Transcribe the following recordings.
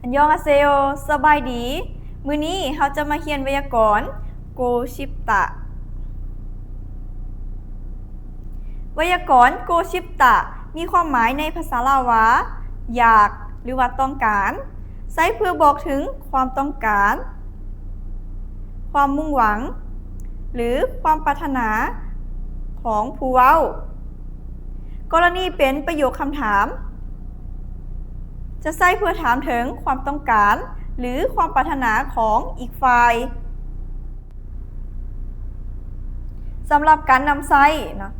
อันยองอาเซโอสบายดีมื้อนี้เราจะมาเรียนไวยากรณ์โกชิปตะไวยากรณ์โกชิปตะมีความหมายในภาษาลาวว่าอยากหรือว่าต้องการใช้เพื่อบอกถึงความต้องการความมุ่งหวังหรือความปรารถนาของผู้เว้ากรณีเป็นประโยคคำถามจะใช้เพื่อถามถึงความต้องการหรือความปรารถนาของอีกฝ่ายสำหรับการนำใช้นะ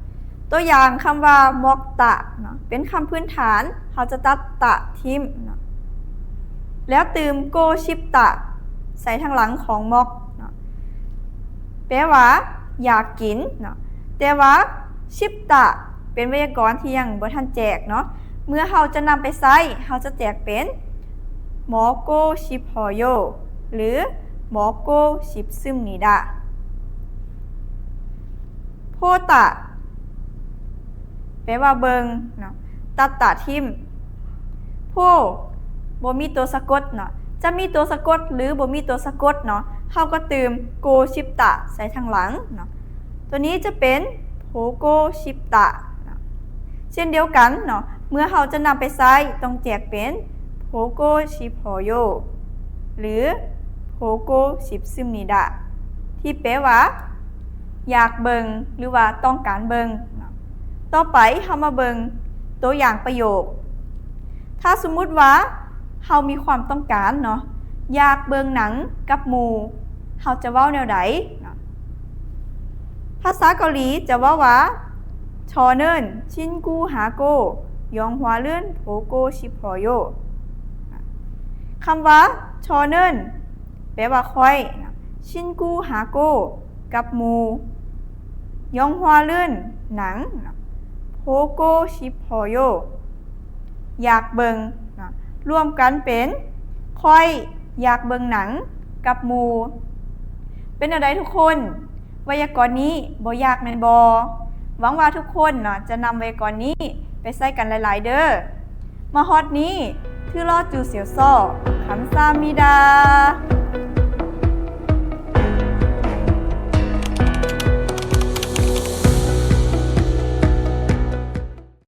ตัวอย่างคำว่ามอกตะนะเป็นคำพื้นฐานเราจะตัดตะทิมนะแล้วเติมโกชิปตะใส่ทางหลังของมอกนะแปลว่าอยากกินนะแต่ว่าชิปตะเป็นไวยากรณ์ที่ยังบ่ทันแจกเนาะเมื่อเราจะนำไปใช้เราจะแจกเป็นหมอโกชิพอโยหรือหมอโกชิปซึมนิดาโพตะแปลว่าเบิงเนาะตัดตะทิมโพบ่มีตัวสะกดเนาะจะมีตัวสะกดหรือบ่มีตัวสะกดเนาะเราก็เติมโกชิปตะใส่ทางหลังเนาะตัวนี้จะเป็นโพโกชิปตะเช่นเดียวกันเนาะเมื่อเราจะนำไปใช้ต้องแจกเป็นโพโกชิพอโยหรือโพโกชิปซึมนิดาที่แปลว่าอยากเบิงหรือว่าต้องการเบิงต่อไปเรามาเบิงตัวอย่างประโยคถ้าสมมุติว่าเรามีความต้องการเนาะอยากเบิงหนังกับหมู่เราจะเว้าแนวใดภาษาเกาหลีจะเว้าว่า저는 친구하고 영화를 보고 싶어요 คำว่า저는แปลว่าค่อย친구하고กับหมู่영화를หนัง보고 싶어요 อยากเบิงรวมกันเป็นค่อยอยากเบิงหนังกับหมู่เป็นอะไรทุกคนไวยากรณ์นี้บ่ยากแม่นบ่หวังว่าทุกคนจะนำไวยากรณ์นี้ไปใช้กันหลายๆเด้อมาฮอดนี้ทื่อรอจูเสียวซ้อคำซามิดา